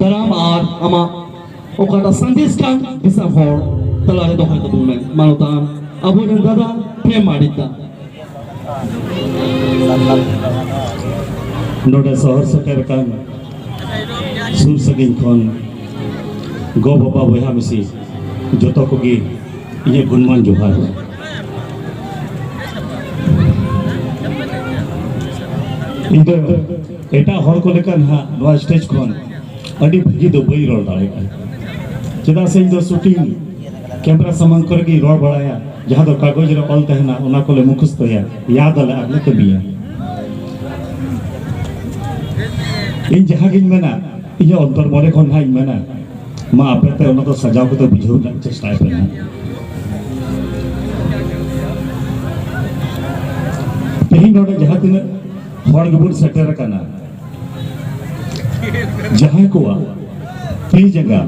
daram ar ama okata sandis kan bisa hor talare dohay tabumen manutan abunen dada pe marita नोडे शहर shutter कान सुर सगिन खन गो बाबा बया मिसी जतो कोगी इने गुणमान जोहार इंदो एटा हर को लेकर हा नवा स्टेज खन अडी भगी दो बई रोड दाले चेदा से इंदो शूटिंग कैमरा सामान करगी रोड बड़ाया जहां दो कागज रे ऑल तहना ओना कोले मुखस तया याद आले अगले कबिया इन जहां गिन मेना इन अंतर मरे खन हाई मेना मा आपते ओना तो सजाव को तो बुझो ना चेष्टा पेना तेही नोडे जहां तिन हर गबुर सेटर काना जहां कोआ ती जगह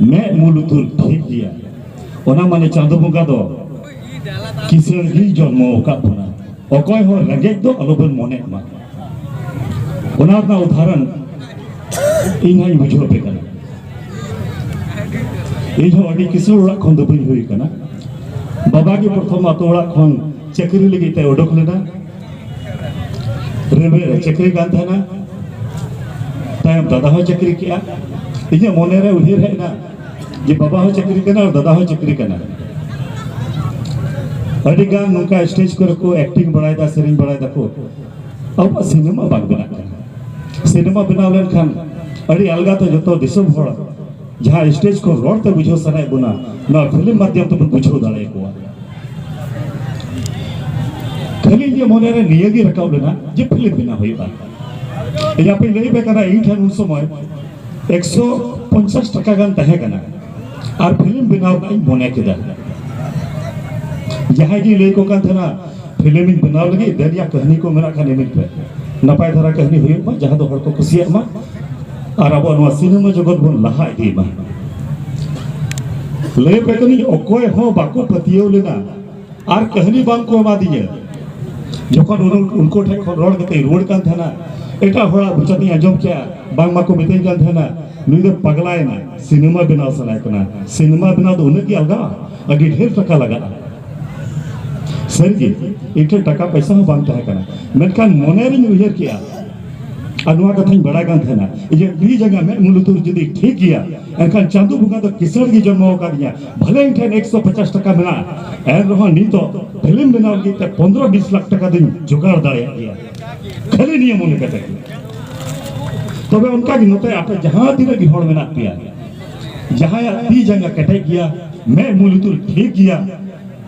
मैं मूलुतुर ठीक दिया ओना माने चांदो बंगा दो किसेल गी जन्म का बना अकय हो रगे दो अलबन मने मा ओना ना उदाहरण इन हाई बुझो पे कना इन हो अडी किसेल ओड़ा खन दो बई होई कना बाबा की प्रथम आतो ओड़ा खन चक्री लगी ते ओडक लेना रेलवे चक्री कान थाना तायम दादा हो चक्री किया इने मने रे उहिर हेना जे बाबा हो चक्री कना और दादा हो चक्री कना अड़ी गान नुका स्टेज कर को एक्टिंग बढ़ायदा सेरिंग बढ़ायदा को अब सिनेमा बाग बना सिनेमा बनाव लेन खान अड़ी अलगा तो जतो दिसम होड़ जहां स्टेज को रोड ते बुझो सनाय बुना ना फिल्म माध्यम तो बुझो दाले को खाली ये मने रे नियगी रकाव लेना जे फिल्म बिना होइबा या पे लई बे करा ई ठन उन समय 150 टका गान तहे कना और फिल्म बनाव का मने केदा जहां की ले को का थना फिल्म बनाव लगी दरिया कहानी को मेरा खाने मिल पे नपाय धरा कहानी हुई मा जहां दो हर को खुशिया मा और अब नवा सिनेमा जगत बन लहा इदी मा ले पे कनी ओकोय हो बाको पतियो लेना और कहानी बांग को मा दिए जखन उनको ठे रोड गते रोड कान थना एटा होड़ा बुचती आजम क्या बांग मा को मिते कान थना नुई दो पगलाय ना सिनेमा बनाव सनाय कना सिनेमा बना दो उनकी अलगा अडी ढेर टका लगा सरगी इटे टका पैसा हो बांग तहे कना मेनखान मने रे उहिर किया अनुवा कथाई बड़ा गान थना ये दी जगह में मुलुतुर जदी ठीक किया एनखान चांदू बुगा तो किसड़ की जन्म का दिया भले इठन 150 टका मिला एन रहो नी तो फिल्म बनाव की ते 15-20 लाख टका दिन जुगाड़ दाड़े दिया खाली नियम मने कते तबे उनका की नते आपे जहां दिन की होड़ मेना पिया जहां दी जगह कटे किया मैं मुलुतुर ठीक किया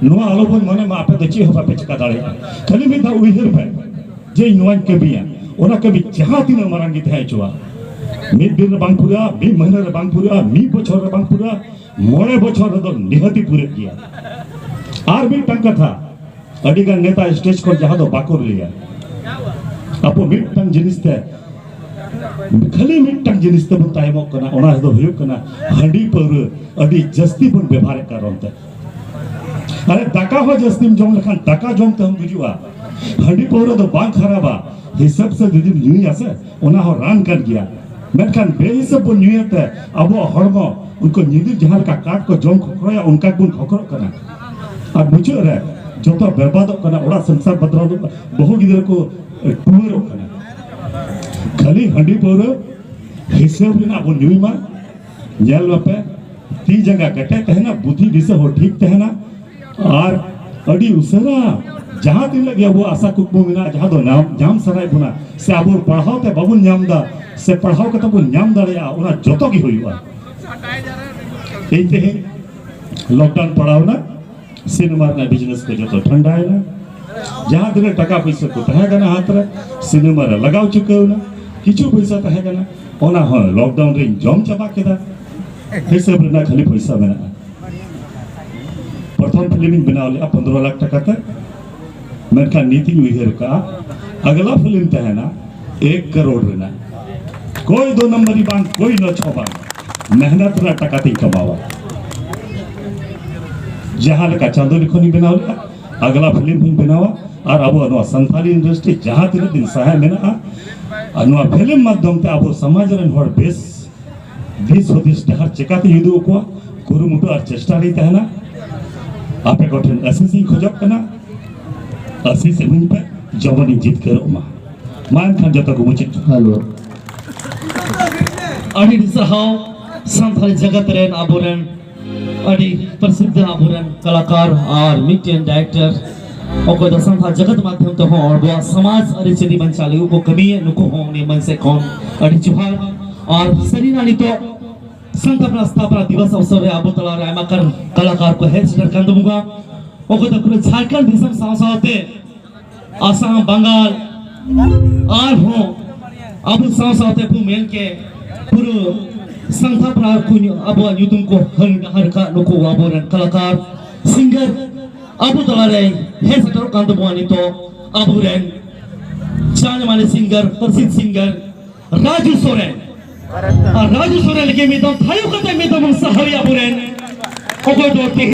नुआ आलोपन मने मा आपे दची हो बापे चका दाड़े खाली में था उहिर पे जे नुआन के बिया ओना कभी जहां दिन मारंगी थे चुआ मिद दिन बांगपुरा मी महीना रे बांगपुरा मी बछर रे बांगपुरा मोड़े बछर रे तो निहति पूरे किया आर भी टंग था अडिगा नेता स्टेज को जहां दो बाकुर लिया अपो मिड टंग जिनिस थे खाली मिड टंग जिनिस ते बन तायमो कना ओना दो हुयो कना हंडी पर अडी जस्ती बन व्यवहार करन ते अरे दाका हो जस्तीम जोम लखन दाका जोम ते हम बुजुआ हंडी पर दो बांग खराबा हिसाब से दिन न्यूई आसे ओना हो रान कर गया मेनखान बेहिसाब बन न्यूई ते अब हड़मो उनको निदिर जहां का काट को जोम खखरोया उनका गुण खखरो कना और मुझे रे जोतो बर्बाद कना ओड़ा संसार बदरो बहु गिदर को टूरो कना खाली हंडी पर हिसाब लेना बन न्यूई मा जेल बापे ती जगह कटे तहना बुद्धि दिसे हो ठीक तहना और अडी उसरा जहां दिन लगे वो आशा कुकमो मिना जहां दो नाम जाम सराय बुना से अब पढ़ाओ ते बाबुन नाम दा से पढ़ाओ के तब नाम दाड़िया ओना जतो की होइबा एते लॉकडाउन पढ़ाओ ना सिनेमा ना बिजनेस के जतो ठंडा है ना जहां दिन टका पैसा को तहेगा ना हाथ रे सिनेमा रे लगाव चुके हो ना किछु पैसा तहेगा ना ओना हो लॉकडाउन रे जम चबा केदा हिसाब रे ना खाली पैसा मेना प्रथम फिल्म बनावले 15 लाख टका तक मेनका नीति उहिर का अगला फिल्म तहना 1 करोड़ रेना कोई 2 नंबरी बांग कोई न छोबा मेहनत रा टका ती कमावा जहां लका चांदो लिखोनी बनावले अगला फिल्म भी बनावा और अब अनवा संथाली इंडस्ट्री जहां दिन दिन सहाय मेना अनवा फिल्म माध्यम ते अब समाज रन होड़ बेस दिस हुदिस डहर चिकाते युदु को कुरुमुटु और चेष्टा रही तहना आपे कोठन असीसी खोजक कना असीस एमन पे जवानी जीत कर मा मान खान जता को मुचित हेलो अड़ी दिसहाव संथाल जगत रेन आबोरन अड़ी प्रसिद्ध आबोरन कलाकार और मिटियन डायरेक्टर ओको द संथाल जगत माध्यम तो हो और बो समाज अड़ी चेदी बंचाली को कमी नुको हो ने मन से कौन अड़ी जुहार और सरीनानी तो संत स्थापना दिवस अवसर रे आबो तला रे आमाकर कलाकार को हेड स्टार कंदमुगा ओको द कुल झारखंड दिसम सावसावते आसाम बंगाल और हो अब सावसावते पु मेल के पुरु संस्थापना कुन अब युतुम को हर का नुको आबोरन कलाकार सिंगर अब तला रे हेड स्टार कंदमुआनी तो आबोरन जाने माने सिंगर प्रसिद्ध सिंगर राजू सोरेन के मी तो थायो कते मी तो मंग सहरिया बुरेन ओको दोते